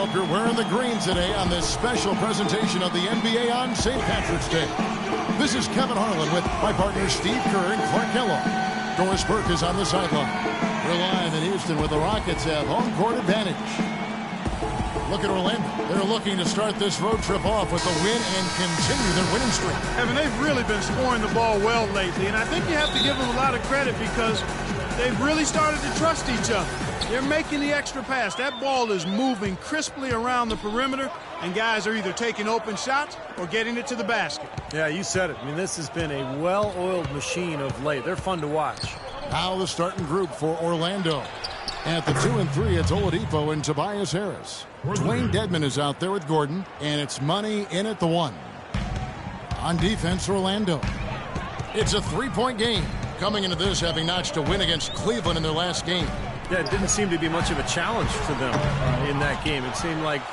Hope you're wearing the green today on this special presentation of the NBA on St. Patrick's Day. This is Kevin Harlan with my partners Steve Kerr and Clark Kellogg. Doris Burke is on the sideline. We're live in Houston with the Rockets have home court advantage. Look at Orlando. They're looking to start this road trip off with a win and continue their winning streak. Evan, they've really been scoring the ball well lately, and I think you have to give them a lot of credit because they've really started to trust each other. They're making the extra pass. That ball is moving crisply around the perimeter, and guys are either taking open shots or getting it to the basket. Yeah, you said it. I mean, this has been a well-oiled machine of late. They're fun to watch. Now the starting group for Orlando. At the 2 and 3, it's Oladipo and Tobias Harris. Dwayne Dedmon is out there with Gordon, and it's Money in at the 1. On defense, Orlando. It's a three-point game. Coming into this, having notched a win against Cleveland in their last game. Yeah, it didn't seem to be much of a challenge for them in that game. It seemed like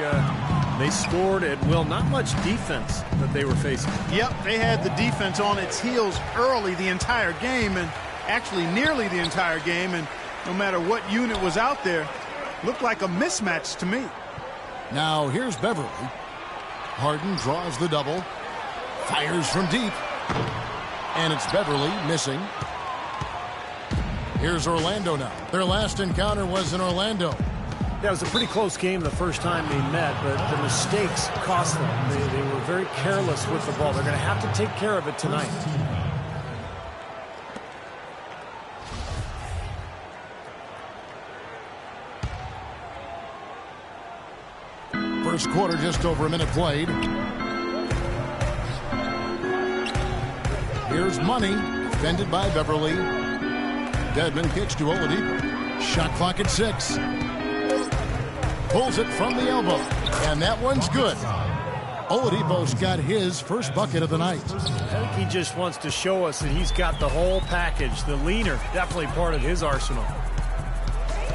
they scored at will. Not much defense that they were facing. Yep, they had the defense on its heels early the entire game, and actually nearly the entire game, and no matter what unit was out there, looked like a mismatch to me. Now here's Beverly. Harden draws the double. Fires from deep. And it's Beverly missing. Here's Orlando now. Their last encounter was in Orlando. Yeah, it was a pretty close game the first time they met, but the mistakes cost them. They were very careless with the ball. They're going to have to take care of it tonight. First quarter, just over a minute played. Here's Money, defended by Beverly. Dedmon kicks to Oladipo. Shot clock at 6. Pulls it from the elbow, and that one's good. Oladipo's got his first bucket of the night. I think he just wants to show us that he's got the whole package. The leaner, definitely part of his arsenal.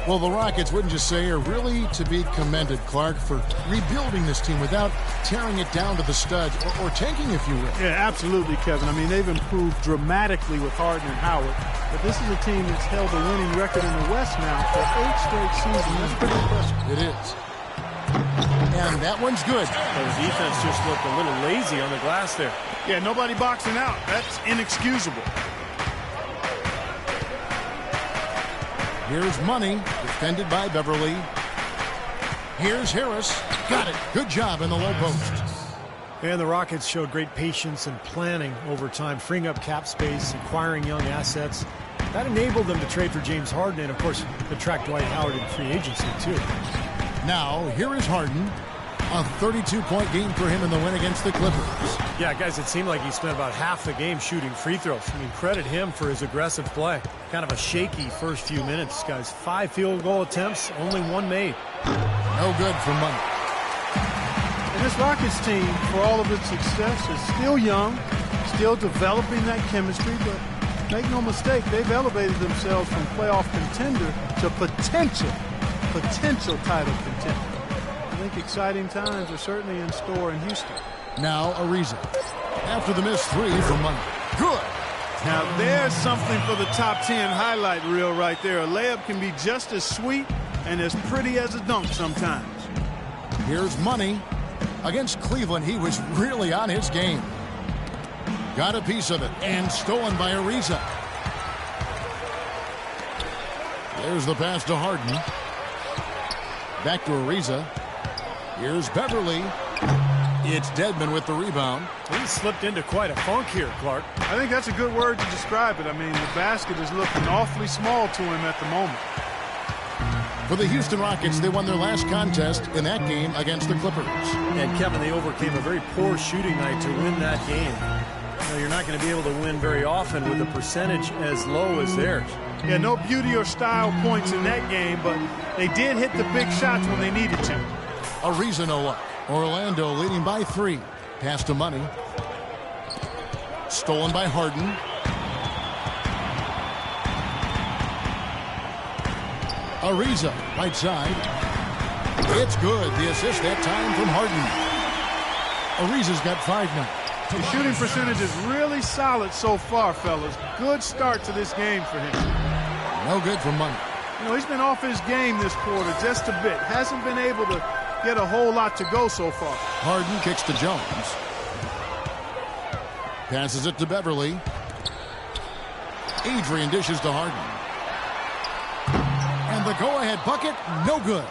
Well, the Rockets, wouldn't you say, are really to be commended, Clark, for rebuilding this team without tearing it down to the studs or tanking, if you will. Yeah, absolutely, Kevin. I mean, they've improved dramatically with Harden and Howard, but this is a team that's held a winning record in the West now for 8 straight seasons. That's pretty impressive. It is. And that one's good. The defense just looked a little lazy on the glass there. Yeah, nobody boxing out. That's inexcusable. Here's Money, defended by Beverly. Here's Harris. Got it. Good job in the low post. And the Rockets showed great patience and planning over time, freeing up cap space, acquiring young assets. That enabled them to trade for James Harden and, of course, attract Dwight Howard in free agency, too. Now, here is Harden. A 32-point game for him in the win against the Clippers. Yeah, guys, it seemed like he spent about half the game shooting free throws. I mean, credit him for his aggressive play. Kind of a shaky first few minutes, guys. 5 field goal attempts, only 1 made. No good for Money. And this Rockets team, for all of its success, is still young, still developing that chemistry, but make no mistake, they've elevated themselves from playoff contender to potential title contender. I think exciting times are certainly in store in Houston. Now Ariza. After the missed 3 from Money. Good. Now there's something for the top 10 highlight reel right there. A layup can be just as sweet and as pretty as a dunk sometimes. Here's Money. Against Cleveland, he was really on his game. Got a piece of it and stolen by Ariza. There's the pass to Harden. Back to Ariza. Here's Beverly. It's Dedmon with the rebound. He slipped into quite a funk here, Clark. I think that's a good word to describe it. I mean, the basket is looking awfully small to him at the moment. For the Houston Rockets, they won their last contest in that game against the Clippers. And, Kevin, they overcame a very poor shooting night to win that game. You know, you're not going to be able to win very often with a percentage as low as theirs. Yeah, no beauty or style points in that game, but they did hit the big shots when they needed to. Ariza no luck. Orlando leading by 3. Pass to Money. Stolen by Harden. Ariza, right side. It's good. The assist that time from Harden. Ariza's got 5 now. The shooting percentage is really solid so far, fellas. Good start to this game for him. No good for Money. You know, he's been off his game this quarter just a bit. Hasn't been able to Yet a whole lot to go so far. Harden kicks to Jones. Passes it to Beverly. Adrian dishes to Harden. And the go-ahead bucket, no good.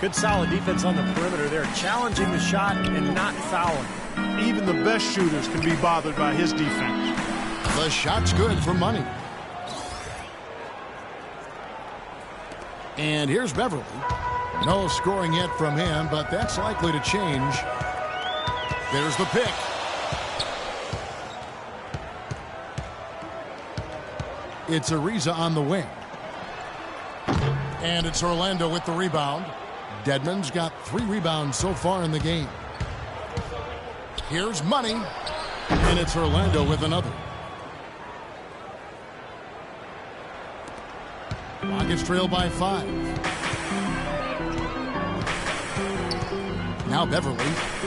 Good solid defense on the perimeter there, challenging the shot and not fouling. Even the best shooters can be bothered by his defense. The shot's good for money. And here's Beverly. No scoring yet from him, but that's likely to change. There's the pick. It's Ariza on the wing. And it's Orlando with the rebound. Dedmon's got 3 rebounds so far in the game. Here's Money. And it's Orlando with another. Rockets trail by 5. Now Beverly,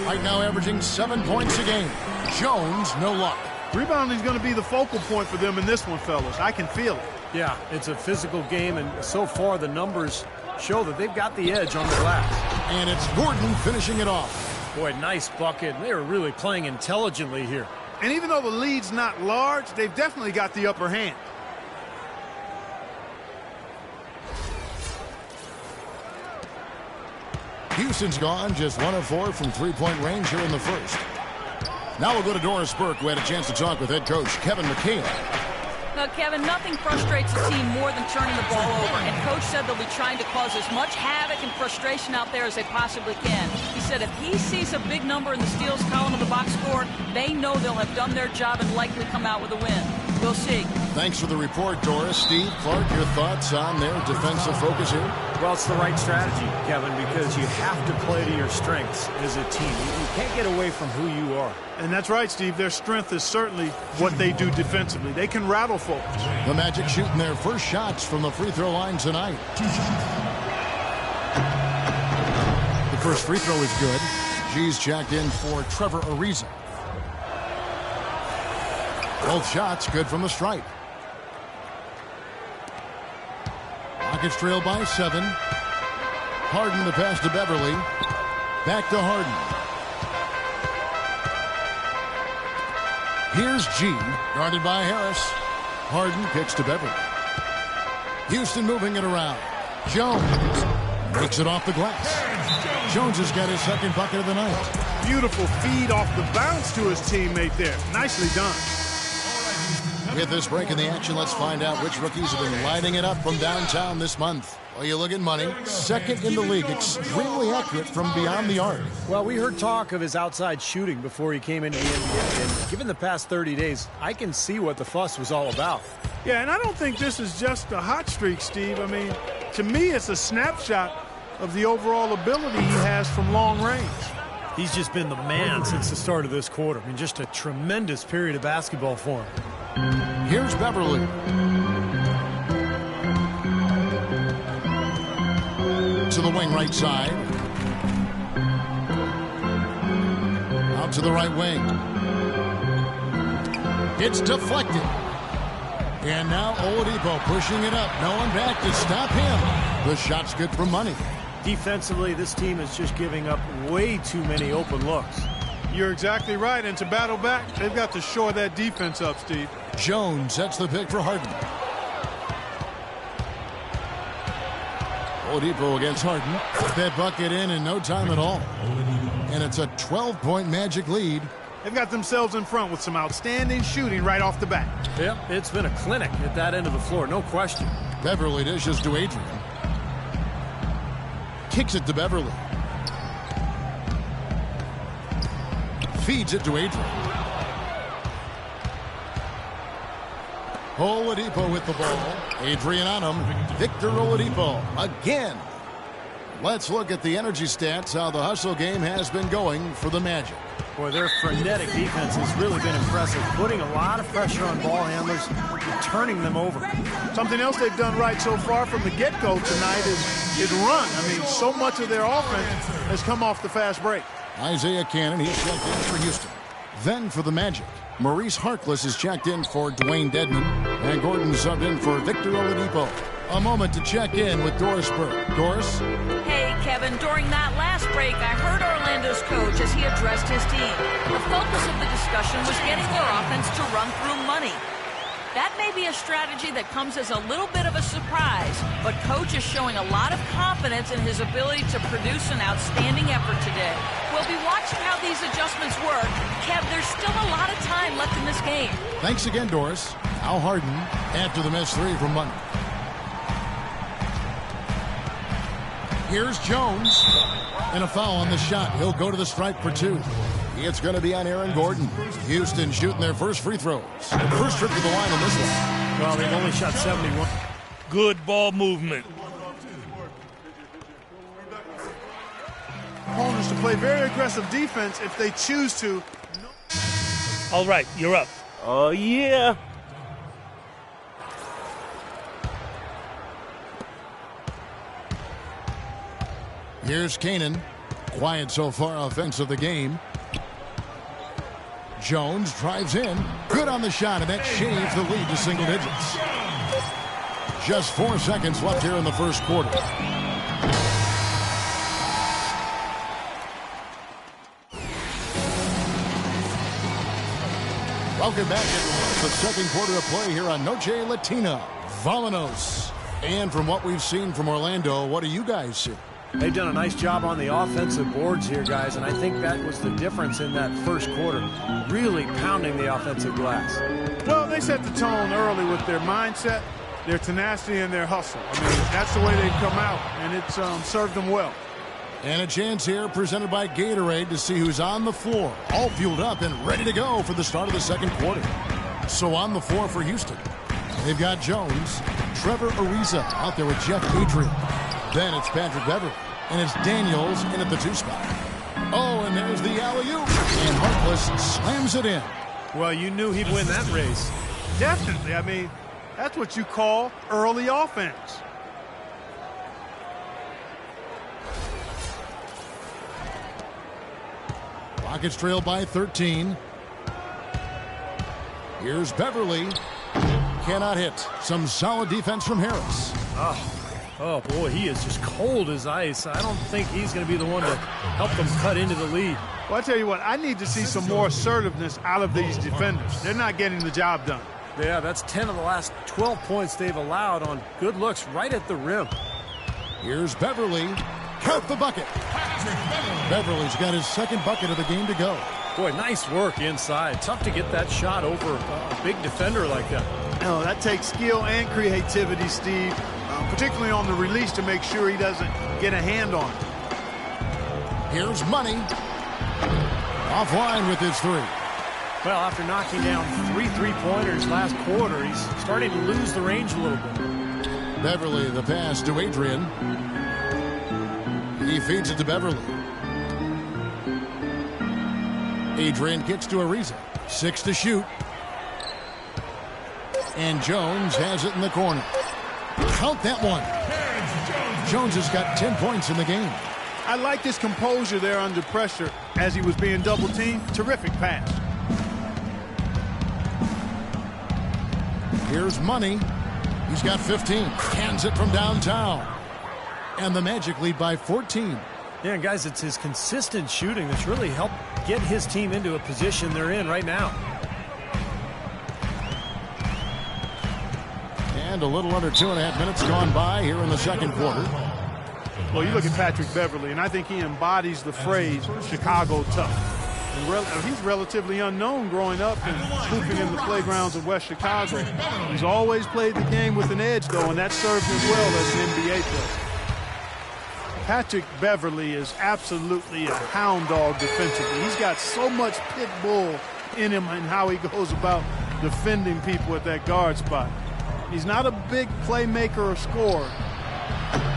right now averaging 7 points a game. Jones, no luck. Rebounding is going to be the focal point for them in this one, fellas. I can feel it. Yeah, it's a physical game, and so far the numbers show that they've got the edge on the glass. And it's Gordon finishing it off. Boy, nice bucket. They are really playing intelligently here. And even though the lead's not large, they've definitely got the upper hand. Houston's gone just 1 of 4 from three-point range here in the first. Now we'll go to Doris Burke, who had a chance to talk with head coach Kevin McHale. Now, Kevin, nothing frustrates a team more than turning the ball over. And Coach said they'll be trying to cause as much havoc and frustration out there as they possibly can. He said if he sees a big number in the steals column of the box score, they know they'll have done their job and likely come out with a win. We'll see. Thanks for the report, Doris. Steve, Clark, your thoughts on their defensive focus here? Well, it's the right strategy, Kevin, because you have to play to your strengths as a team. You can't get away from who you are. And that's right, Steve. Their strength is certainly what they do defensively. They can rattle folks. The Magic shooting their first shots from the free throw line tonight. The first free throw is good. G's checked in for Trevor Ariza. Both shots good from the stripe. Rockets trail by 7. Harden the pass to Beverly. Back to Harden. Here's G, guarded by Harris. Harden kicks to Beverly. Houston moving it around. Jones makes it off the glass. Jones has got his second bucket of the night. Beautiful feed off the bounce to his teammate there. Nicely done. With this break in the action, let's find out which rookies have been lighting it up from downtown this month. Well, you look at Money, second in the league, extremely accurate from beyond the arc. Well, we heard talk of his outside shooting before he came into the NBA, and given the past 30 days, I can see what the fuss was all about. Yeah, and I don't think this is just a hot streak, Steve. I mean, to me, it's a snapshot of the overall ability he has from long range. He's just been the man since the start of this quarter. I mean, just a tremendous period of basketball for him. Here's Beverly. To the wing right side. Out to the right wing. It's deflected. And now Oladipo pushing it up. No one back to stop him. The shot's good for Money. Defensively, this team is just giving up way too many open looks. You're exactly right. And to battle back, they've got to shore that defense up, Steve. Jones sets the pick for Harden. Oladipo against Harden. Put that bucket in no time at all. And it's a 12-point Magic lead. They've got themselves in front with some outstanding shooting right off the bat. Yep, it's been a clinic at that end of the floor, no question. Beverly dishes to Adrian. Kicks it to Beverly. Feeds it to Adrian. Oladipo with the ball. Adrian on him. Victor Oladipo again. Let's look at the energy stats, how the hustle game has been going for the Magic. Boy, their frenetic defense has really been impressive, putting a lot of pressure on ball handlers and turning them over. Something else they've done right so far from the get-go tonight is run. I mean, so much of their offense has come off the fast break. Isaiah Cannon, he's checked in for Houston. Then for the Magic, Maurice Harkless is checked in for Dwayne Dedmon, and Gordon subbed in for Victor Oladipo. A moment to check in with Doris Burke. Doris? Hey, Kevin. Kevin, during that last break, I heard Orlando's coach as he addressed his team. The focus of the discussion was getting their offense to run through money. That may be a strategy that comes as a little bit of a surprise, but Coach is showing a lot of confidence in his ability to produce an outstanding effort today. We'll be watching how these adjustments work. Kev, there's still a lot of time left in this game. Thanks again, Doris. Al Harden after the missed three from Money. Here's Jones. And a foul on the shot. He'll go to the stripe for two. It's going to be on Aaron Gordon. Houston shooting their first free throws. The first trip to the line on this one. Well, they've only shot 71. Good ball movement. Opponents to play very aggressive defense if they choose to. All right, you're up. Oh, yeah. Here's Canaan. Quiet so far offense of the game. Jones drives in. Good on the shot, and that shaves the lead to single digits. Just 4 seconds left here in the first quarter. Welcome back to the second quarter of play here on Noche Latina. Vámonos. And from what we've seen from Orlando, what do you guys see? They've done a nice job on the offensive boards here, guys, and I think that was the difference in that first quarter. Really pounding the offensive glass. Well, they set the tone early with their mindset, their tenacity, and their hustle. I mean, that's the way they come out, and it's served them well. And a chance here presented by Gatorade to see who's on the floor, all fueled up and ready to go for the start of the second quarter. So on the floor for Houston, they've got Jones, Trevor Ariza out there with Jeff Adrian. Then it's Patrick Beverly, and it's Daniels in at the 2 spot. Oh, and there's the alley-oop, and Harkless slams it in. Well, you knew he'd win that race. Definitely. I mean, that's what you call early offense. Rockets trail by 13. Here's Beverly. Cannot hit. Some solid defense from Harris. Oh, boy, he is just cold as ice. I don't think he's going to be the one to help them cut into the lead. Well, I tell you what, I need to see some more assertiveness out of these defenders. They're not getting the job done. Yeah, that's 10 of the last 12 points they've allowed on good looks right at the rim. Here's Beverly. Count the bucket. Beverly's got his second bucket of the game to go. Boy, nice work inside. Tough to get that shot over a big defender like that. No, that takes skill and creativity, Steve, particularly on the release to make sure he doesn't get a hand on it. Here's Money. Offline with his three. Well, after knocking down 3 3-pointers last quarter, he's starting to lose the range a little bit. Beverly, the pass to Adrian. He feeds it to Beverly. Adrian kicks to Ariza. 6 to shoot. And Jones has it in the corner. Count that one. Jones has got 10 points in the game. I like his composure there under pressure as he was being double-teamed. Terrific pass. Here's Money. He's got 15. Cans it from downtown. And the Magic lead by 14. Yeah, guys, it's his consistent shooting that's really helped get his team into a position they're in right now. And a little under 2.5 minutes gone by here in the second quarter. Well, you look at Patrick Beverly, and I think he embodies the phrase Chicago tough. And he's relatively unknown growing up and hooping in the playgrounds of West Chicago. He's always played the game with an edge, though, and that served him well as an NBA player. Patrick Beverly is absolutely a hound dog defensively. He's got so much pit bull in him and how he goes about defending people at that guard spot. He's not a big playmaker or scorer.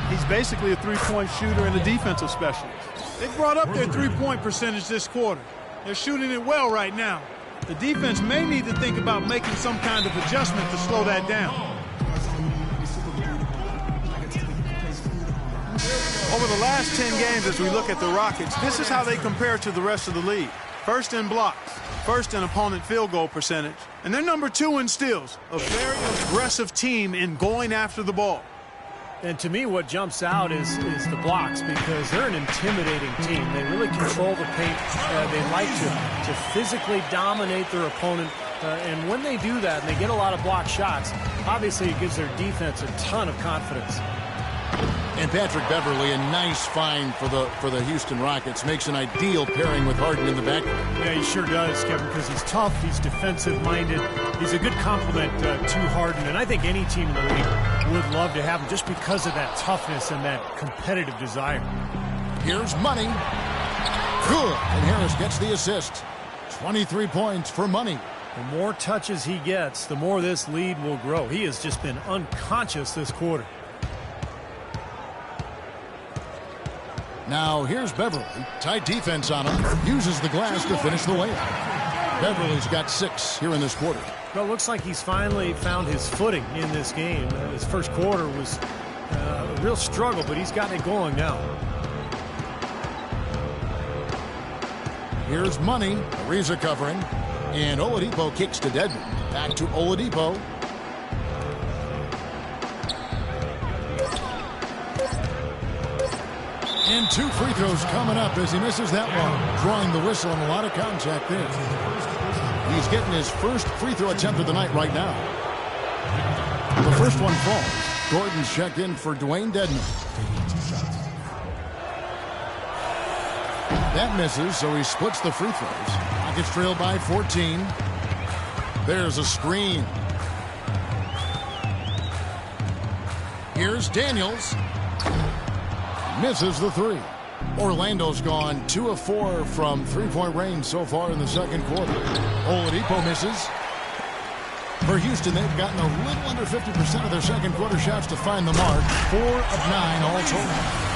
He's basically a three-point shooter and a defensive specialist. They brought up their three-point percentage this quarter. They're shooting it well right now. The defense may need to think about making some kind of adjustment to slow that down. Over the last 10 games, as we look at the Rockets, this is how they compare to the rest of the league. First in blocks, first in opponent field goal percentage, and they're number 2 in steals. A very aggressive team in going after the ball. And to me, what jumps out is the blocks, because they're an intimidating team. They really control the paint. They like to physically dominate their opponent. And when they do that and they get a lot of block shots, obviously it gives their defense a ton of confidence. And Patrick Beverley, a nice find for the Houston Rockets, makes an ideal pairing with Harden in the backcourt. Yeah, he sure does, Kevin, because he's tough, he's defensive-minded. He's a good complement to Harden, and I think any team in the league would love to have him just because of that toughness and that competitive desire. Here's Money. Good. And Harris gets the assist. 23 points for Money. The more touches he gets, the more this lead will grow. He has just been unconscious this quarter. Now here's Beverley. Tight defense on him. Uses the glass to finish the layup. Beverley's got 6 here in this quarter. Well, it looks like he's finally found his footing in this game. His first quarter was a real struggle, but he's gotten it going now. Here's Money. Ariza covering. And Oladipo kicks to Dedmon. Back to Oladipo. And 2 free throws coming up as he misses that one. Drawing the whistle and a lot of contact there. He's getting his first free throw attempt of the night right now. The first one falls. Gordon's checked in for Dwayne Dedmon. That misses, so he splits the free throws. Rockets trail by 14. There's a screen. Here's Daniels. Misses the 3. Orlando's gone 2 of 4 from three-point range so far in the second quarter. Oladipo misses. For Houston, they've gotten a little under 50% of their second quarter shots to find the mark. 4 of 9 all total.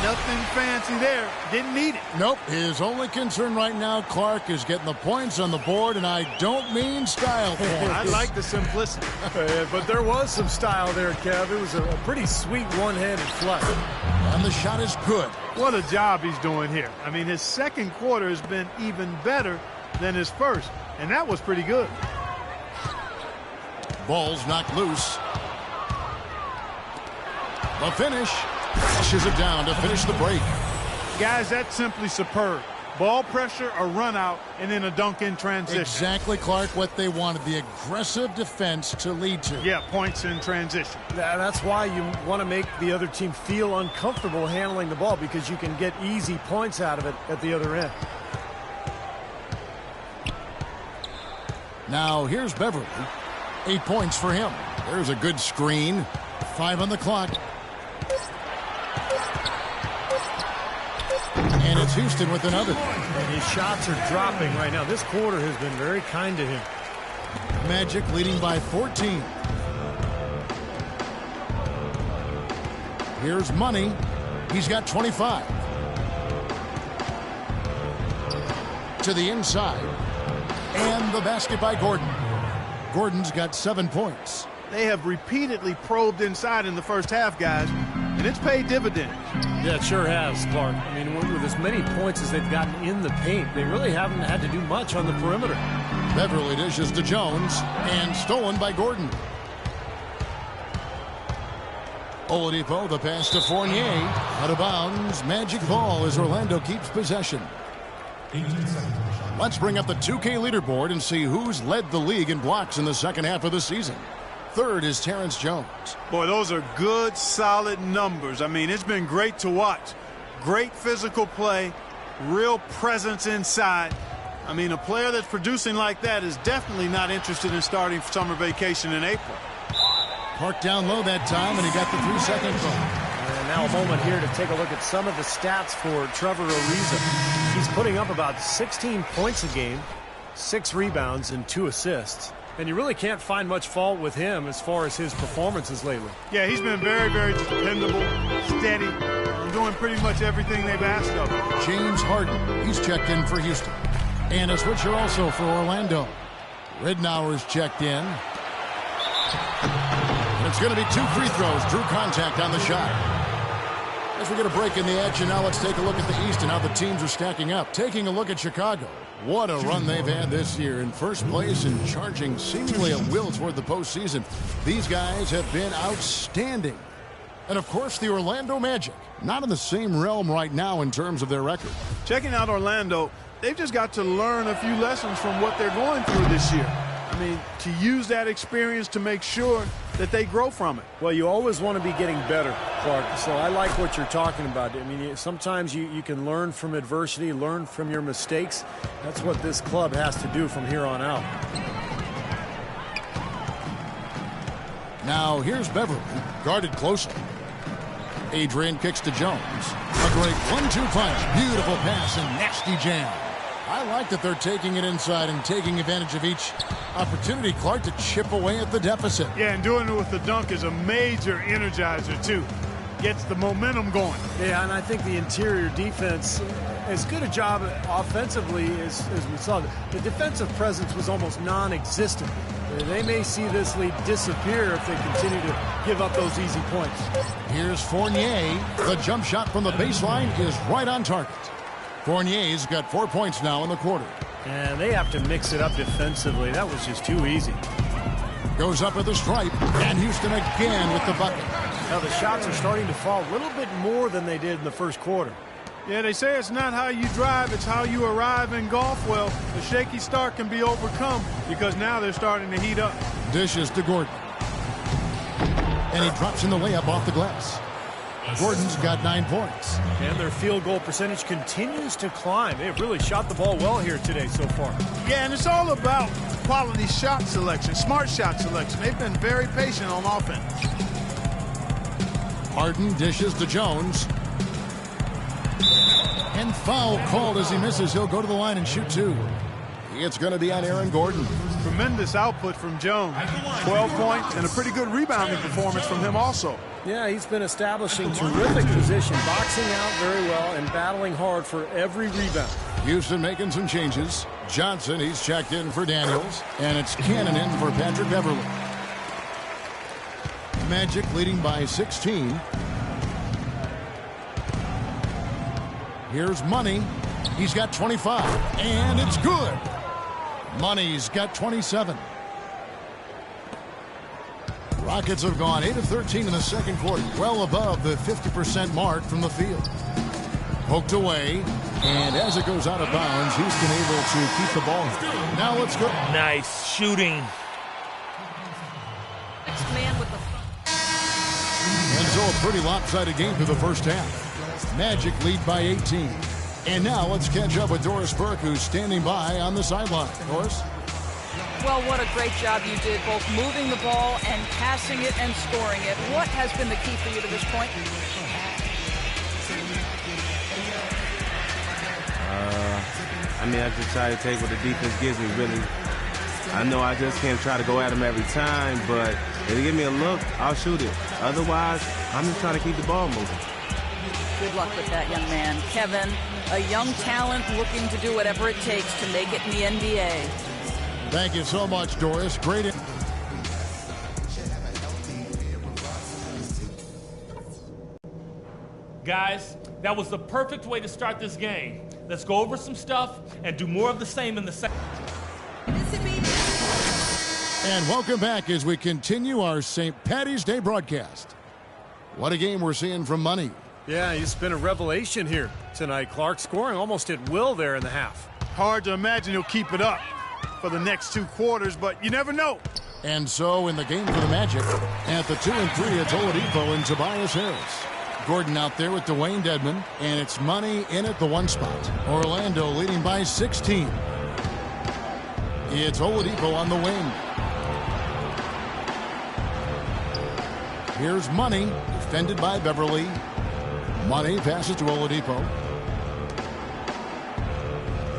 Nothing fancy there. Didn't need it. Nope. His only concern right now, Clark, is getting the points on the board, and I don't mean style points. I like the simplicity. But there was some style there, Kev. It was a pretty sweet one-handed flush. And the shot is good. What a job he's doing here. I mean, his second quarter has been even better than his first, and that was pretty good. Ball's knocked loose. The finish. Pushes it down to finish the break. Guys, that's simply superb. Ball pressure, a run out, and then a dunk in transition. Exactly, Clark, what they wanted. The aggressive defense to lead to. Yeah, points in transition. That's why you want to make the other team feel uncomfortable handling the ball, because you can get easy points out of it at the other end. Now here's Beverley. 8 points for him. There's a good screen. 5 on the clock. And it's Houston with another. And his shots are dropping right now. This quarter has been very kind to him. Magic leading by 14. Here's Money. He's got 25. To the inside. And the basket by Gordon. Gordon's got 7 points. They have repeatedly probed inside in the first half, guys, and it's paid dividends. Yeah, it sure has, Clark. I mean, with as many points as they've gotten in the paint, they really haven't had to do much on the perimeter. Beverley dishes to Jones, and stolen by Gordon. Oladipo, the pass to Fournier. Out of bounds. Magic ball as Orlando keeps possession. Let's bring up the 2K leaderboard and see who's led the league in blocks in the second half of the season. Third is Terrence Jones. Boy, those are good, solid numbers. I mean, it's been great to watch. Great physical play, real presence inside. I mean, a player that's producing like that is definitely not interested in starting summer vacation in April. Parked down low that time, and he got the 3-second call. And now a moment here to take a look at some of the stats for Trevor Ariza. He's putting up about 16 points a game, 6 rebounds, and 2 assists. And you really can't find much fault with him as far as his performances lately. Yeah, he's been very, very dependable, steady, doing pretty much everything they've asked of him. James Harden, he's checked in for Houston. And a switcher also for Orlando. Ridnour's checked in. And it's going to be 2 free throws. Drew contact on the shot. As we get a break in the action, now let's take a look at the East and how the teams are stacking up. Taking a look at Chicago. What a run they've had this year, in first place and charging seemingly at will toward the postseason. These guys have been outstanding. And, of course, the Orlando Magic. Not in the same realm right now in terms of their record. Checking out Orlando, they've just got to learn a few lessons from what they're going through this year. I mean, to use that experience to make sure that they grow from it. Well, you always want to be getting better, Clark. So I like what you're talking about. I mean, sometimes you can learn from adversity, learn from your mistakes. That's what this club has to do from here on out. Now, here's Beverly, guarded closely. Adrian kicks to Jones. A great 1-2 punch. Beautiful pass and nasty jam. I like that they're taking it inside and taking advantage of each opportunity, Clark, to chip away at the deficit. Yeah, and doing it with the dunk is a major energizer, too. Gets the momentum going. Yeah, and I think the interior defense, as good a job offensively as we saw, the defensive presence was almost non-existent. They may see this lead disappear if they continue to give up those easy points. Here's Fournier. The jump shot from the baseline is right on target. Fournier's got 4 points now in the quarter. And they have to mix it up defensively. That was just too easy. Goes up with the stripe, and Houston again with the bucket. Now the shots are starting to fall a little bit more than they did in the first quarter. Yeah, they say it's not how you drive, it's how you arrive in golf. Well, the shaky start can be overcome because now they're starting to heat up. Dishes to Gordon. And he drops in the layup off the glass. Gordon's got 9 points. And their field goal percentage continues to climb. They've really shot the ball well here today so far. Yeah, and it's all about quality shot selection, smart shot selection. They've been very patient on offense. Harden dishes to Jones. And foul called as he misses. He'll go to the line and shoot 2. It's going to be on Aaron Gordon. Tremendous output from Jones. 12 points and a pretty good rebounding performance from him also. Yeah, he's been establishing terrific position, boxing out very well and battling hard for every rebound. Houston making some changes. Johnson, he's checked in for Daniels. And it's Cannon in for Patrick Beverly. Magic leading by 16. Here's Money. He's got 25. And it's good. Money's got 27. Rockets have gone 8 of 13 in the second quarter, well above the 50% mark from the field. Poked away, and as it goes out of bounds, Houston able to keep the ball. Now let's go. Nice shooting. Next man with the... And so a pretty lopsided game through the first half. Magic lead by 18. And now let's catch up with Doris Burke, who's standing by on the sideline. Doris? Well, what a great job you did, both moving the ball and passing it and scoring it. What has been the key for you to this point? I just try to take what the defense gives me, really. I know I just can't try to go at them every time, but if they give me a look, I'll shoot it. Otherwise, I'm just trying to keep the ball moving. Good luck with that, young man. Kevin, a young talent looking to do whatever it takes to make it in the NBA. Thank you so much, Doris. Great. Guys, that was the perfect way to start this game. Let's go over some stuff and do more of the same in the second. And welcome back as we continue our St. Paddy's Day broadcast. What a game we're seeing from Money. Yeah, he's been a revelation here tonight, Clark. Scoring almost at will there in the half. Hard to imagine he'll keep it up for the next 2 quarters, but you never know. And so in the game for the Magic, at the 2 and 3, it's Oladipo and Tobias Harris. Gordon out there with Dwayne Dedmon, and it's Money in at the 1 spot. Orlando leading by 16. It's Oladipo on the wing. Here's Money, defended by Beverly. Money passes to Oladipo.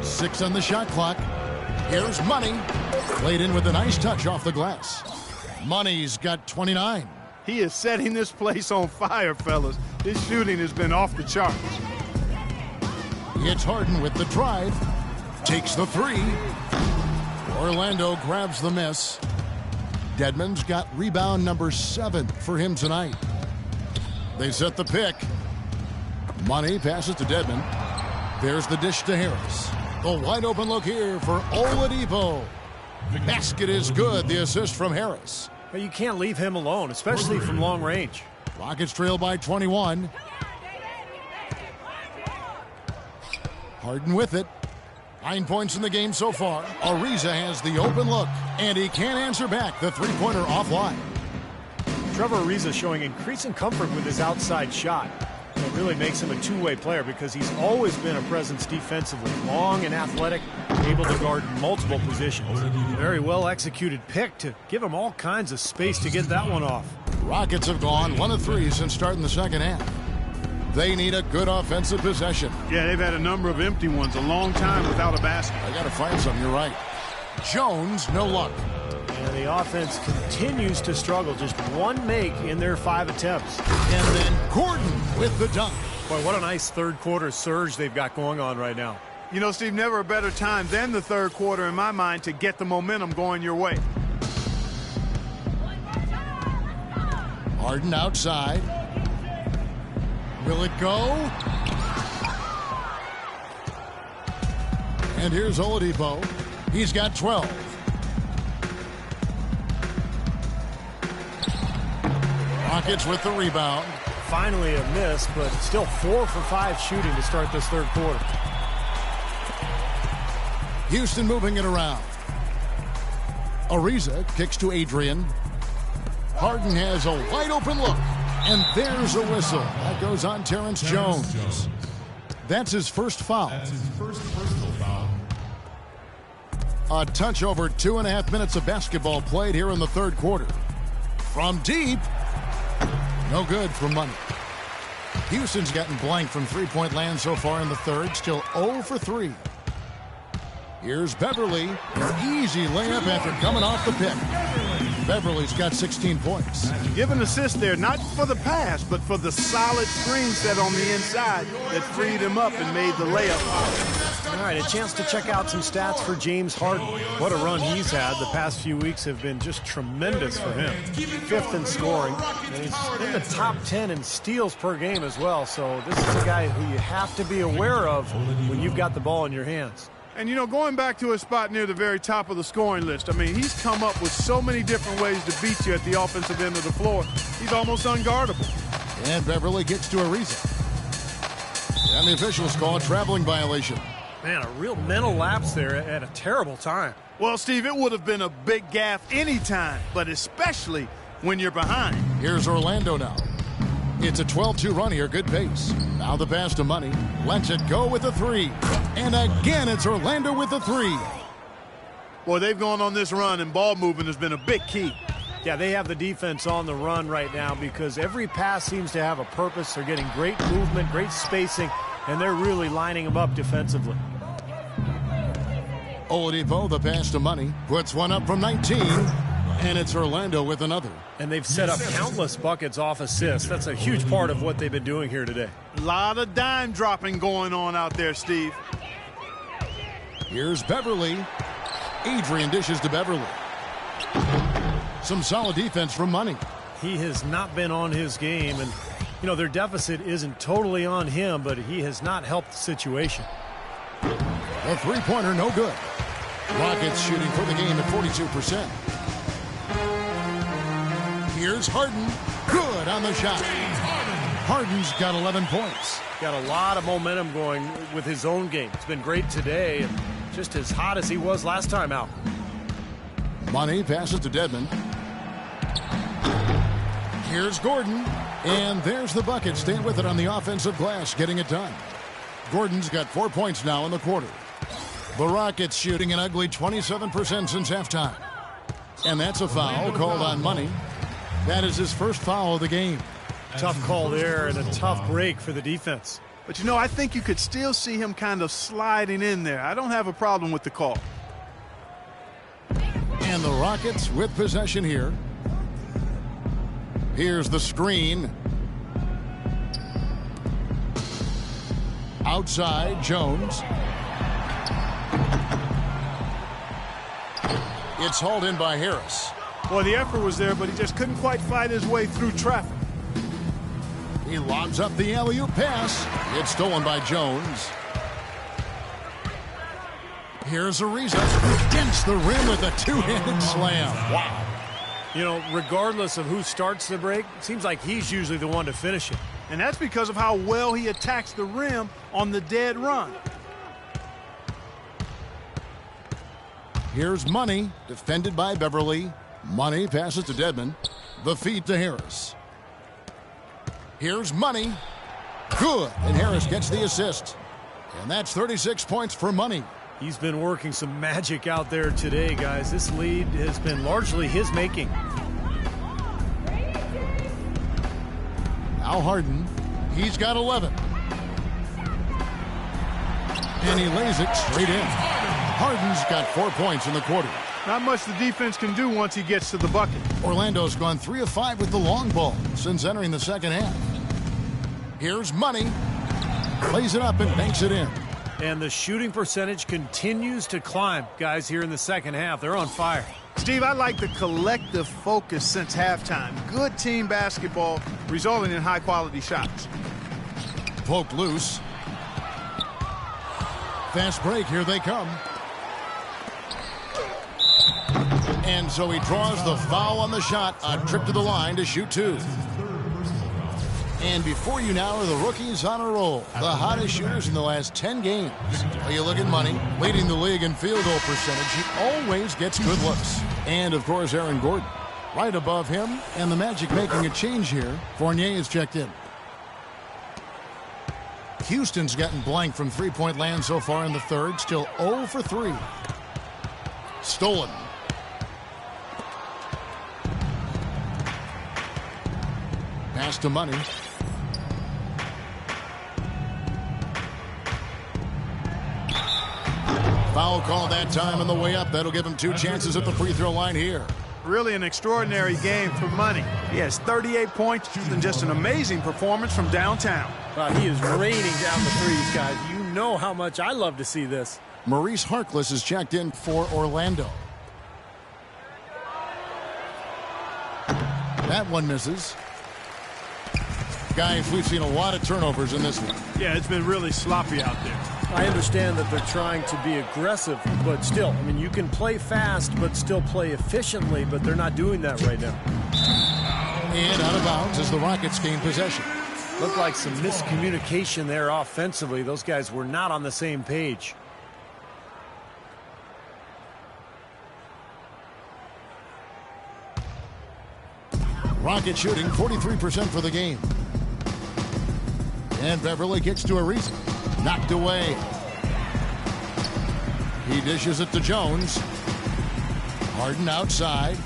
6 on the shot clock. Here's Money. Played in with a nice touch off the glass. Money's got 29. He is setting this place on fire, fellas. His shooting has been off the charts. It's Harden with the drive. Takes the 3. Orlando grabs the miss. Dedmon's got rebound number 7 for him tonight. They set the pick. Money passes to Dedmon. There's the dish to Harris. The wide open look here for Oladipo. Basket is good. The assist from Harris. But you can't leave him alone, especially from long range. Rockets trail by 21. Harden with it. 9 points in the game so far. Ariza has the open look, and he can't answer back. The three-pointer offline. Trevor Ariza showing increasing comfort with his outside shot. It really makes him a two-way player because he's always been a presence defensively. Long and athletic, able to guard multiple positions. Very well executed pick to give him all kinds of space to get that one off. Rockets have gone 1 of 3 since starting the second half. They need a good offensive possession. Yeah, they've had a number of empty ones, a long time without a basket. I got to find some, you're right. Jones, no luck. And the offense continues to struggle. Just one make in their 5 attempts. And then Gordon with the dunk. Boy, what a nice third quarter surge they've got going on right now. You know, Steve, never a better time than the third quarter in my mind to get the momentum going your way. Harden outside. Will it go? And here's Oladipo. He's got 12. Rockets with the rebound. Finally a miss, but still 4 for 5 shooting to start this third quarter. Houston moving it around. Ariza kicks to Adrian. Harden has a wide open look. And there's a whistle. That goes on Terrence Jones. That's his first foul. That's his first personal foul. A touch over 2.5 minutes of basketball played here in the third quarter. From deep. No good for money. Houston's gotten blank from three-point land so far in the third. Still 0 for 3. Here's Beverly. An easy layup after coming off the pick. Beverly's got 16 points. Give an assist there, not for the pass, but for the solid screen set on the inside that freed him up and made the layup. All right, a chance to check out some stats for James Harden. What a run he's had. The past few weeks have been just tremendous for him. 5th in scoring, and he's in the top 10 in steals per game as well. So this is a guy who you have to be aware of when you've got the ball in your hands. And, you know, going back to a spot near the very top of the scoring list, I mean, he's come up with so many different ways to beat you at the offensive end of the floor. He's almost unguardable. And Beverly gets to Ariza. And the officials call a traveling violation. Man, a real mental lapse there at a terrible time. Well, Steve, it would have been a big gaffe any time, but especially when you're behind. Here's Orlando now. It's a 12-2 run here, good pace. Now the pass to Money. Lets it go with a 3. And again, it's Orlando with a 3. Boy, they've gone on this run, and ball movement has been a big key. Yeah, they have the defense on the run right now because every pass seems to have a purpose. They're getting great movement, great spacing, and they're really lining them up defensively. Oladipo, the pass to Money. Puts one up from 19. And it's Orlando with another. And they've set up countless buckets off assists. That's a huge part of what they've been doing here today. A lot of dime dropping going on out there, Steve. Here's Beverly. Adrian dishes to Beverly. Some solid defense from Money. He has not been on his game. And, you know, their deficit isn't totally on him, but he has not helped the situation. A three-pointer, no good. Rockets shooting for the game at 42%. Here's Harden. Good on the shot. Harden's got 11 points. Got a lot of momentum going with his own game. It's been great today and just as hot as he was last time out. Money passes to Dedmon. Here's Gordon. And there's the bucket. Staying with it on the offensive glass, getting it done. Gordon's got 4 points now in the quarter. The Rockets shooting an ugly 27% since halftime. And that's a foul called on Money. That is his first foul of the game. Tough call there and a tough break for the defense. But, you know, I think you could still see him kind of sliding in there. I don't have a problem with the call. And the Rockets with possession here. Here's the screen. Outside, Jones. It's hauled in by Harris. Boy, the effort was there, but he just couldn't quite fight his way through traffic. He lobs up the alley-oop pass. It's stolen by Jones. Here's Ariza against the rim with a two-handed slam. Wow. You know, regardless of who starts the break, it seems like he's usually the one to finish it. And that's because of how well he attacks the rim on the dead run. Here's Money, defended by Beverly. Money passes to Dedmon. The feed to Harris. Here's Money. Good. And Harris gets the assist. And that's 36 points for Money. He's been working some magic out there today, guys. This lead has been largely his making. Now Harden. He's got 11. And he lays it straight in. Harden's got 4 points in the quarter. Not much the defense can do once he gets to the bucket. Orlando's gone 3 of 5 with the long ball since entering the second half. Here's Money. Plays it up and banks it in. And the shooting percentage continues to climb, guys, here in the second half. They're on fire. Steve, I like the collective focus since halftime. Good team basketball resulting in high-quality shots. Poked loose. Fast break, here they come. And so he draws the foul on the shot. A trip to the line to shoot 2. And before you now are the rookies on a roll. The hottest shooters in the last 10 games. Well, you look at Money, leading the league in field goal percentage. He always gets good looks. And, of course, Aaron Gordon. Right above him, and the Magic making a change here. Fournier is checked in. Houston's gotten blank from three-point land so far in the third. Still 0 for 3. Stolen. Pass to Money. Foul called that time on the way up. That'll give him 2 chances at the free throw line here. Really an extraordinary game for Money. He has 38 points and just an amazing performance from downtown. Wow, he is raining down the threes, guys. You know how much I love to see this. Maurice Harkless is checked in for Orlando. That one misses. Guys, we've seen a lot of turnovers in this one. Yeah, it's been really sloppy out there. I understand that they're trying to be aggressive, but still, I mean, you can play fast but still play efficiently, but they're not doing that right now. And out of bounds as the Rockets gain possession. Looked like some miscommunication there offensively. Those guys were not on the same page. Rocket shooting 43% for the game. And Beverly gets to Ariza. Knocked away. He dishes it to Jones. Harden outside.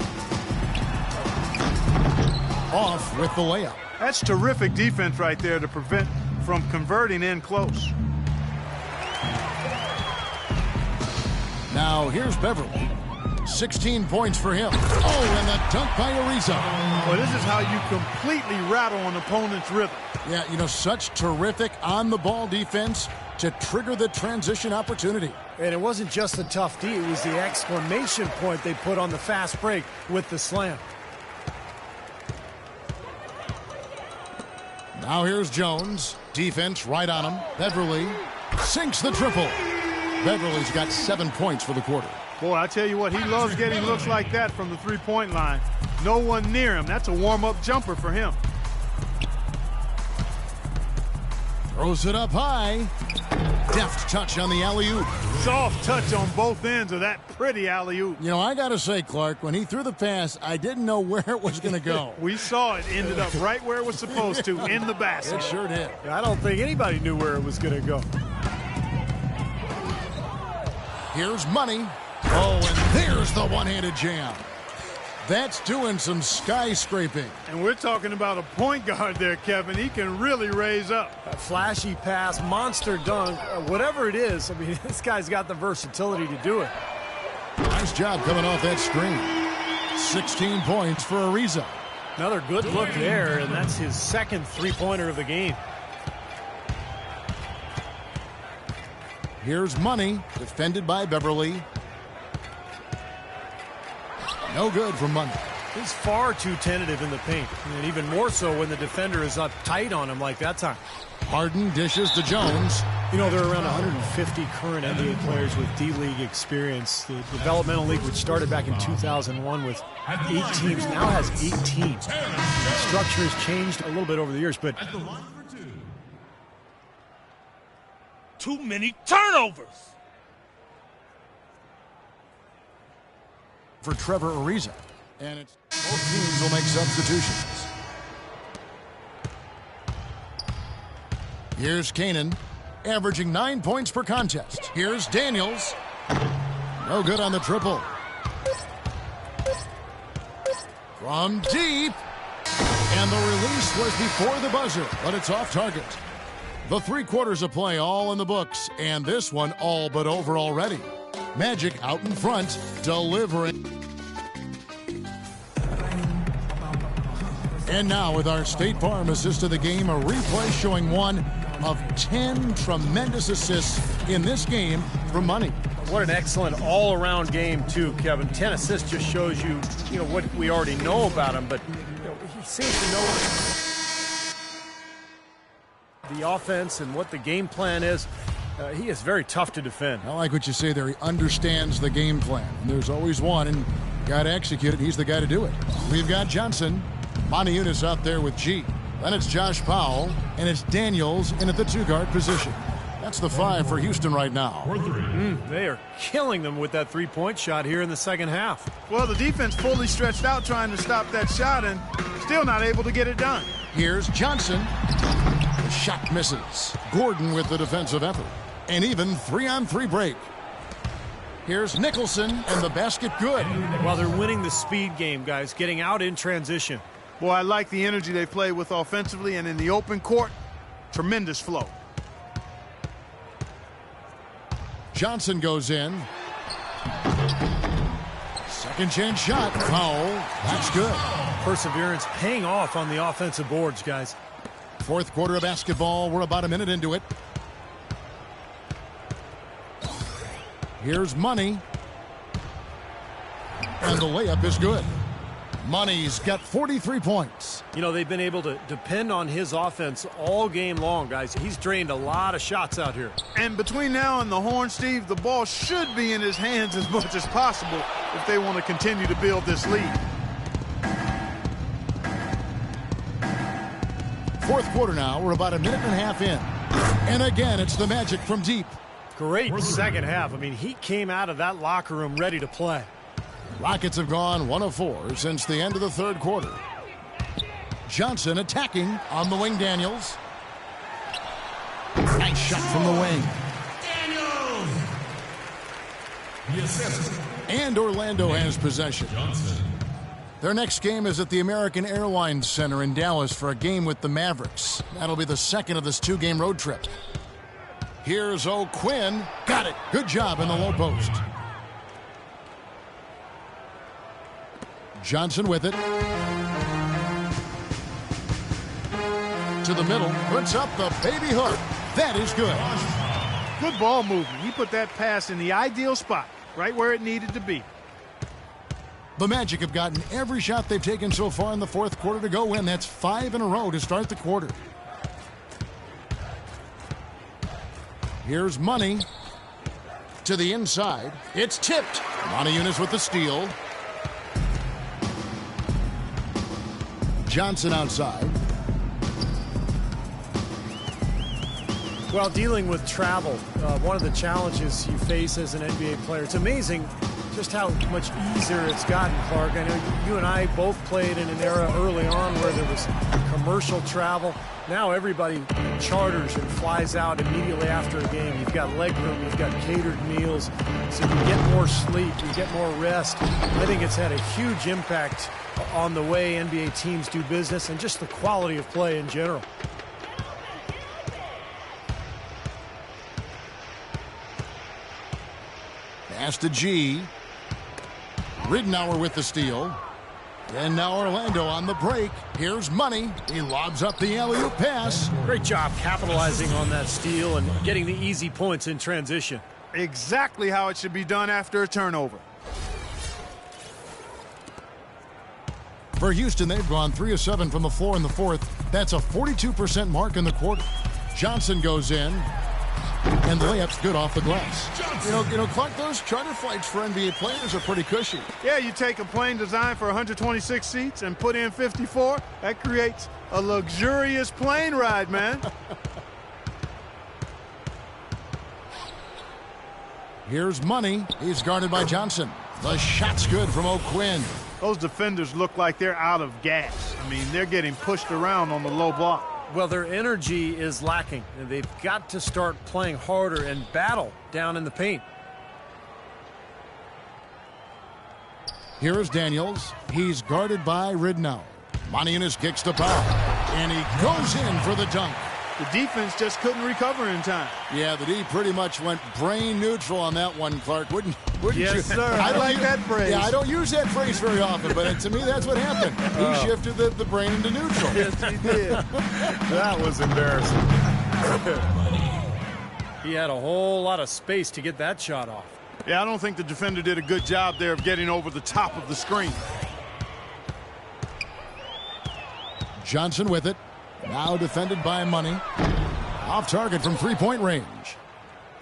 Off with the layup. That's terrific defense right there to prevent from converting in close. Now here's Beverly. 16 points for him. Oh, and the dunk by Ariza. Well, this is how you completely rattle an opponent's rhythm. Yeah, you know, such terrific on-the-ball defense to trigger the transition opportunity. And it wasn't just the tough D, it was the exclamation point they put on the fast break with the slam. Now here's Jones. Defense right on him. Beverly sinks the triple. Beverly's got 7 points for the quarter. Boy, I tell you what, he loves getting looks like that from the three-point line. No one near him. That's a warm-up jumper for him. Throws it up high. Deft touch on the alley-oop. Soft touch on both ends of that pretty alley-oop. You know, I got to say, Clark, when he threw the pass, I didn't know where it was going to go. We saw it ended up right where it was supposed to, in the basket. It sure did. I don't think anybody knew where it was going to go. Here's Money. Oh, and there's the one-handed jam. That's doing some skyscraping. And we're talking about a point guard there, Kevin. He can really raise up. A flashy pass, monster dunk, whatever it is. I mean, this guy's got the versatility to do it. Nice job coming off that screen. 16 points for Ariza. Another good look there, and that's his second three-pointer of the game. Here's Money, defended by Beverly. No good for Money. He's far too tentative in the paint, and even more so when the defender is up tight on him like that time. Harden dishes to Jones. You know, there are around 150 current NBA players with D-League experience. The developmental league, which started back in 2001 with 8 teams, now has 18. The structure has changed a little bit over the years, but Too many turnovers. For Trevor Ariza. And it's both teams will make substitutions. Here's Kanan, averaging 9 points per contest. Here's Daniels. No good on the triple. From deep. And the release was before the buzzer, but it's off target. The 3 quarters of play all in the books, and this one all but over already. Magic out in front, delivering. And now with our State Farm assist of the game, a replay showing one of 10 tremendous assists in this game for money. What an excellent all-around game, too, Kevin. 10 assists just shows you, what we already know about him, but he seems to know the offense and what the game plan is. He is very tough to defend. I like what you say there. He understands the game plan. And there's always one, and got to execute it. He's the guy to do it. We've got Johnson. Montiunas out there with G. Then it's Josh Powell, and it's Daniels in at the 2-guard position. That's the 5 for Houston right now. They are killing them with that 3-point shot here in the second half. Well, the defense fully stretched out trying to stop that shot and still not able to get it done. Here's Johnson. The shot misses. Gordon with the defensive effort. An even 3-on-3 break. Here's Nicholson, and the basket good. Well, they're winning the speed game, guys, getting out in transition. Boy, I like the energy they play with offensively, and in the open court, tremendous flow. Johnson goes in. Second chance shot. Foul. That's good. perseverance paying off on the offensive boards, guys. Fourth quarter of basketball. We're about a minute into it. Here's Money. And the layup is good. Money's got 43 points. You know, they've been able to depend on his offense all game long, guys. He's drained a lot of shots out here. And between now and the horn, Steve, the ball should be in his hands as much as possible if they want to continue to build this lead. Fourth quarter now. We're about a minute and a half in. And again, it's the Magic from deep. Great second half. I mean, he came out of that locker room ready to play. Rockets have gone 1 of 4 since the end of the third quarter. Johnson attacking on the wing. Daniels. Nice shot from the wing. Daniels! Yes. And Orlando has possession. Johnson. Their next game is at the American Airlines Center in Dallas for a game with the Mavericks. That'll be the second of this 2-game road trip. Here's O'Quinn. Got it. Good job in the low post. Johnson with it. To the middle. Puts up the baby hook. That is good. Good ball movement. He put that pass in the ideal spot, right where it needed to be. The Magic have gotten every shot they've taken so far in the fourth quarter to go in. That's 5 in a row to start the quarter. Here's Money. To the inside. It's tipped. Montiunas with the steal. Johnson outside. Well, dealing with travel, one of the challenges you face as an NBA player. It's amazing just how much easier it's gotten, Clark. I know you and I both played in an era early on where there was commercial travel. Now everybody charters and flies out immediately after a game. You've got leg room, you've got catered meals, so you get more sleep, you get more rest. I think it's had a huge impact on the way NBA teams do business and just the quality of play in general. Pass to G. Ridnour with the steal. And now Orlando on the break. Here's Money. He lobs up the alley-oop pass. Great job capitalizing on that steal and getting the easy points in transition. Exactly how it should be done after a turnover. For Houston, they've gone 3 of 7 from the floor in the fourth. That's a 42% mark in the quarter. Johnson goes in. And the layup's good off the glass. You know, Clark, those charter flights for NBA players are pretty cushy. Yeah, you take a plane designed for 126 seats and put in 54. That creates a luxurious plane ride, man. Here's Money. He's guarded by Johnson. The shot's good from O'Quinn. Those defenders look like they're out of gas. I mean, they're getting pushed around on the low block. Well, their energy is lacking. They've got to start playing harder and battle down in the paint. Here's Daniels. He's guarded by Ridnow. Moniunas kicks the foul. And he goes in for the dunk. The defense just couldn't recover in time. Yeah, the D pretty much went brain neutral on that one, Clark. Wouldn't yes, you? Sir. I like that phrase. Yeah, I don't use that phrase very often, but to me, that's what happened. He shifted the brain into neutral. Yes, he did. That was embarrassing. He had a whole lot of space to get that shot off. Yeah, I don't think the defender did a good job there of getting over the top of the screen. Johnson with it. Now defended by Money. Off target from three-point range.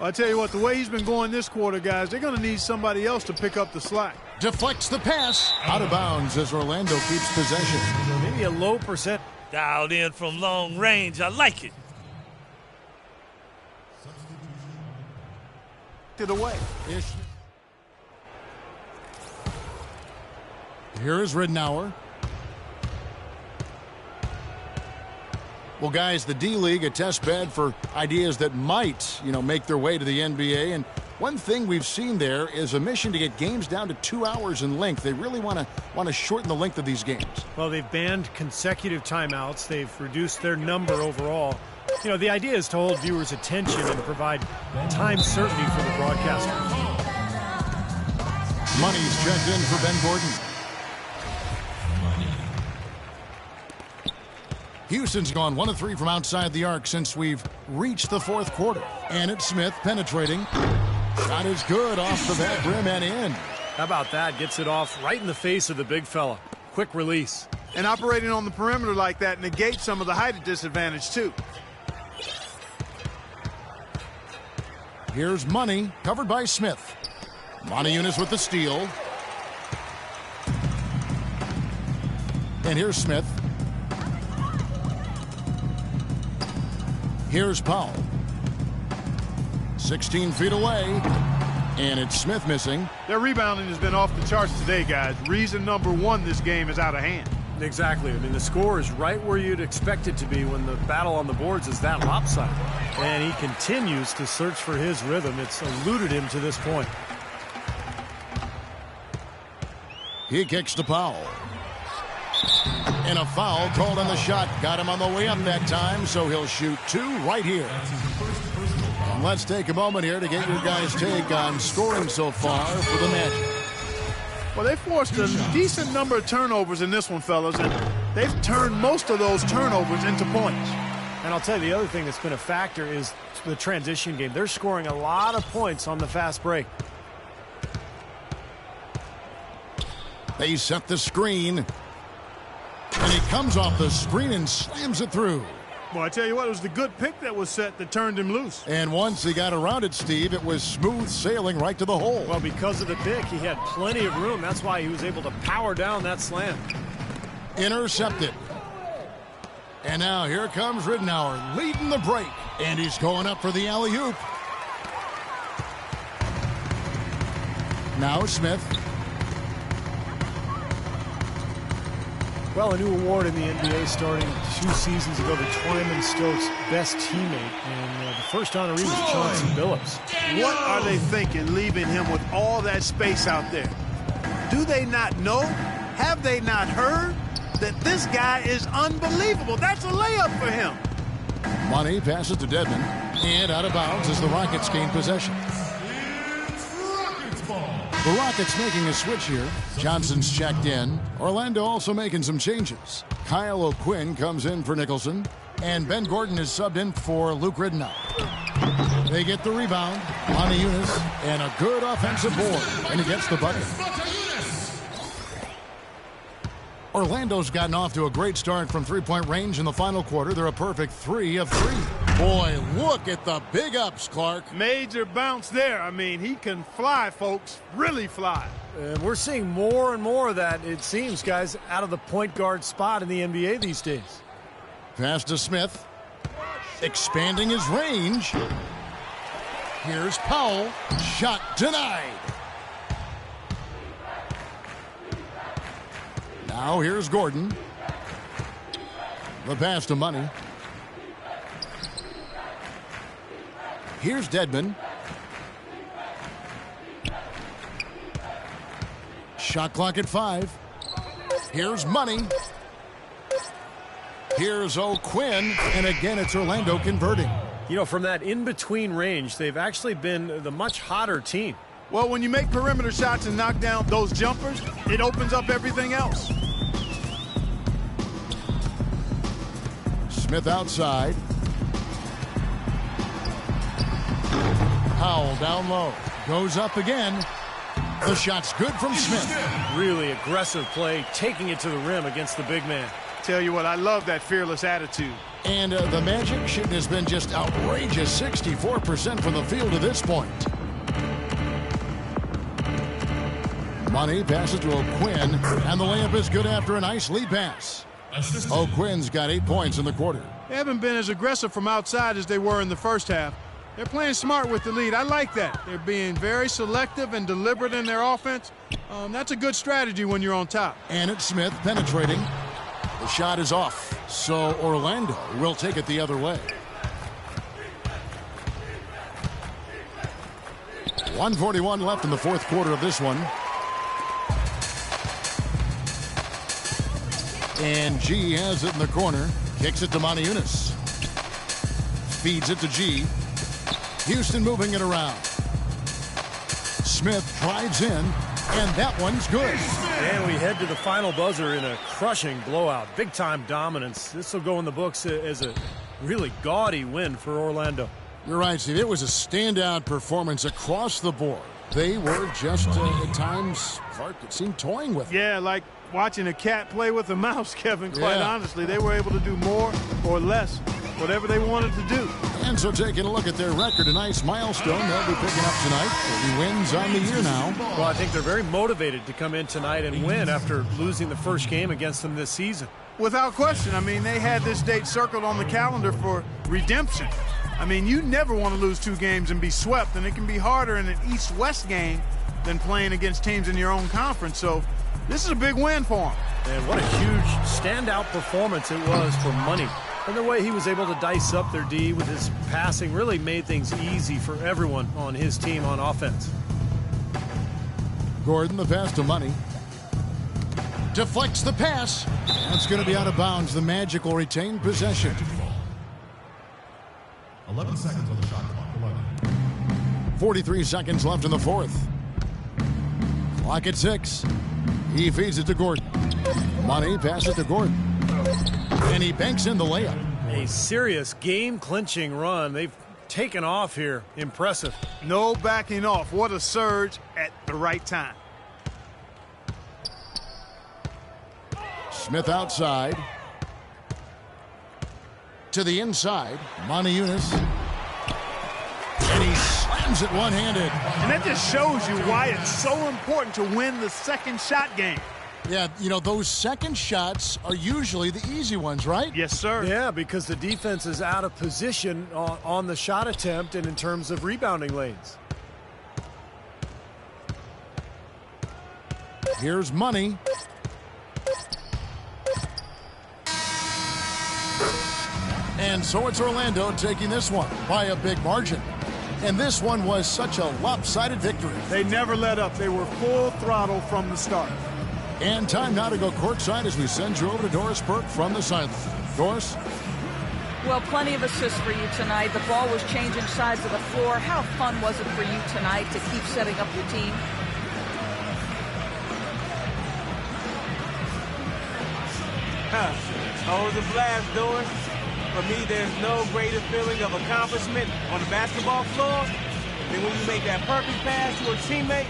I'll tell you what, the way he's been going this quarter, guys, they're going to need somebody else to pick up the slack. Deflects the pass. Out of bounds as Orlando keeps possession. Maybe a low percent. Dialed in from long range. I like it. It away. Here is Ridnour. Well, guys, the D-League, a test bed for ideas that might, make their way to the NBA. And one thing we've seen there is a mission to get games down to 2 hours in length. They really want to shorten the length of these games. Well, they've banned consecutive timeouts. They've reduced their number overall. The idea is to hold viewers' attention and provide time certainty for the broadcasters. Money's checked in for Ben Gordon. Houston's gone 1 of 3 from outside the arc since we've reached the fourth quarter. And it's Smith penetrating. Shot is good off the back rim and in. How about that? Gets it off right in the face of the big fella. Quick release. And operating on the perimeter like that negates some of the height disadvantage, too. Here's Money, covered by Smith. Moniunas with the steal. And here's Smith. Here's Powell. 16 feet away. And it's Smith missing. Their rebounding has been off the charts today, guys. Reason number one, this game is out of hand. Exactly. I mean, the score is right where you'd expect it to be when the battle on the boards is that lopsided. And he continues to search for his rhythm. It's eluded him to this point. He kicks to Powell. And a foul called on the shot. Got him on the way up that time, so he'll shoot 2 right here. And let's take a moment here to get your guys' take on scoring so far for the Magic. Well, they forced a decent number of turnovers in this one, fellas, and they've turned most of those turnovers into points. And I'll tell you, the other thing that's been a factor is the transition game. They're scoring a lot of points on the fast break. They set the screen. And he comes off the screen and slams it through. Well, I tell you what, it was the good pick that was set that turned him loose. And once he got around it, Steve, it was smooth sailing right to the hole. Well, because of the pick, he had plenty of room. That's why he was able to power down that slam. Intercepted. And now here comes Ridnour leading the break. And he's going up for the alley-oop. Now Smith. Well, a new award in the NBA starting 2 seasons ago, the Twyman Stokes Best Teammate. And the first honoree was Chauncey Billups. What are they thinking leaving him with all that space out there? Do they not know? Have they not heard that this guy is unbelievable? That's a layup for him. Money passes to Dedmon. And out of bounds as the Rockets gain possession. The Rockets making a switch here. Johnson's checked in. Orlando also making some changes. Kyle O'Quinn comes in for Nicholson. And Ben Gordon is subbed in for Luke Ridnour. They get the rebound. Moniunas and a good offensive board. And he gets the bucket. Orlando's gotten off to a great start from three-point range in the final quarter. They're a perfect 3 of 3. Boy, look at the big ups, Clark. Major bounce there. I mean, he can fly, folks, really fly. And we're seeing more and more of that, it seems, guys, out of the point guard spot in the NBA these days. Pass to Smith. Expanding his range. Here's Powell. Shot denied. Now here's Gordon. The pass to Money. Here's Dedmon. Shot clock at 5. Here's Money. Here's O'Quinn, and again it's Orlando converting. You know, from that in-between range, they've actually been the much hotter team. Well, when you make perimeter shots and knock down those jumpers, it opens up everything else. Smith outside. Powell down low. Goes up again. The shot's good from Smith. Really aggressive play, taking it to the rim against the big man. Tell you what, I love that fearless attitude. And the Magic shooting has been just outrageous. 64% from the field to this point. Money passes to O'Quinn, and the layup is good after a nice lead pass. O'Quinn's got 8 points in the quarter. They haven't been as aggressive from outside as they were in the first half. They're playing smart with the lead. I like that. They're being very selective and deliberate in their offense. That's a good strategy when you're on top. And it's Smith penetrating. The shot is off, so Orlando will take it the other way. 1:41 left in the fourth quarter of this one. And G has it in the corner. Kicks it to Moniunas. Feeds it to G. Houston moving it around. Smith drives in, and that one's good. And we head to the final buzzer in a crushing blowout. Big-time dominance. This will go in the books as a really gaudy win for Orlando. You're right, Steve. It was a standout performance across the board. They were just, at times, Clark, it seemed toying with it. Yeah, like watching a cat play with a mouse, Kevin, quite honestly. They were able to do more or less, whatever they wanted to do. And so taking a look at their record, a nice milestone they'll be picking up tonight. 30 wins on the year now. Well, I think they're very motivated to come in tonight and win after losing the first game against them this season. Without question. I mean, they had this date circled on the calendar for redemption. I mean, you never want to lose 2 games and be swept, and it can be harder in an East-West game than playing against teams in your own conference. So this is a big win for them. And what a huge standout performance it was for Money. And the way he was able to dice up their D with his passing really made things easy for everyone on his team on offense. Gordon, the pass to Money. Deflects the pass. That's going to be out of bounds. The Magic will retain possession. 11 seconds on the shot clock. 43 seconds left in the fourth. Clock at 6. He feeds it to Gordon. Money passes it to Gordon. And he banks in the layup. A serious game-clinching run. They've taken off here. Impressive. No backing off. What a surge at the right time. Smith outside. To the inside. Moniunas. And he slams it one-handed. And that just shows you why it's so important to win the second shot game. Yeah, you know, those second shots are usually the easy ones, right? Yes, sir. Yeah, because the defense is out of position on the shot attempt and in terms of rebounding lanes. Here's Money. And so it's Orlando taking this one by a big margin. And this one was such a lopsided victory. They never let up. They were full throttle from the start. And time now to go courtside as we send you over to Doris Burke from the sideline. Doris? Well, plenty of assists for you tonight. The ball was changing sides of the floor. How fun was it for you tonight to keep setting up your team? Always a blast, Doris. For me, there's no greater feeling of accomplishment on the basketball floor than when you make that perfect pass to a teammate,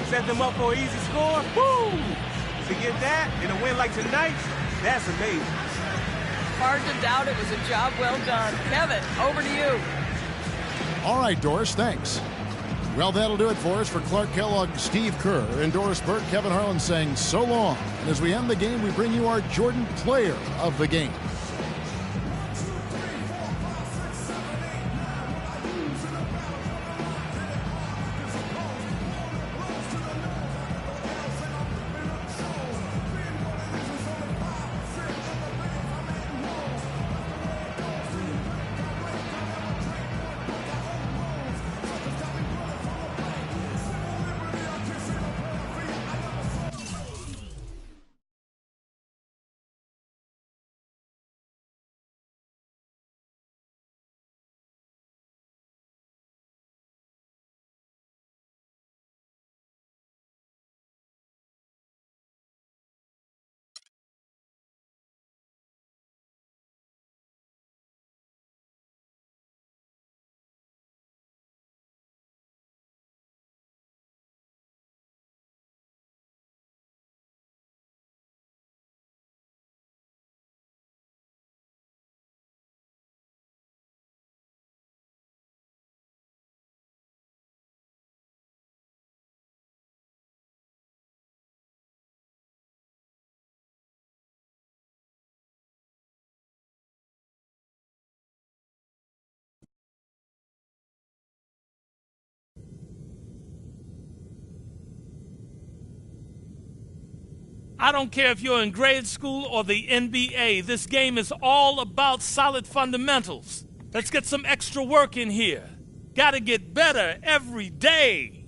set them up for an easy score. Woo! To get that in a win like tonight, that's amazing. Hard to doubt it was a job well done. Kevin, over to you. All right, Doris, thanks. Well, that'll do it for us. For Clark Kellogg, Steve Kerr, and Doris Burke, Kevin Harlan saying so long. And as we end the game, we bring you our Jordan Player of the Game. I don't care if you're in grade school or the NBA. This game is all about solid fundamentals. Let's get some extra work in here. Gotta get better every day.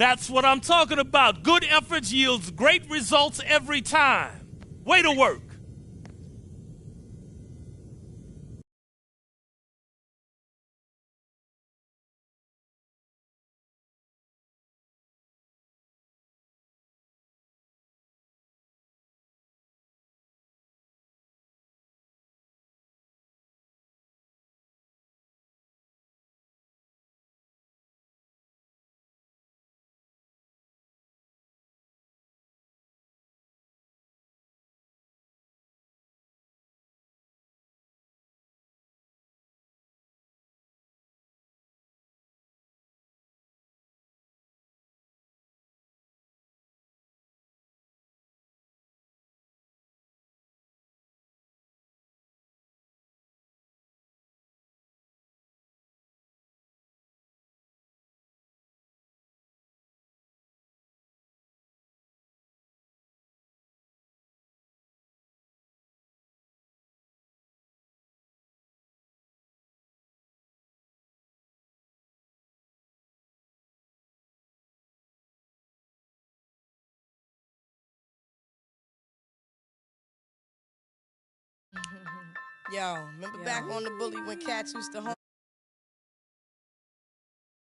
That's what I'm talking about. Good efforts yields great results every time. Way to work. Yo, remember back on the bully when cats used to home?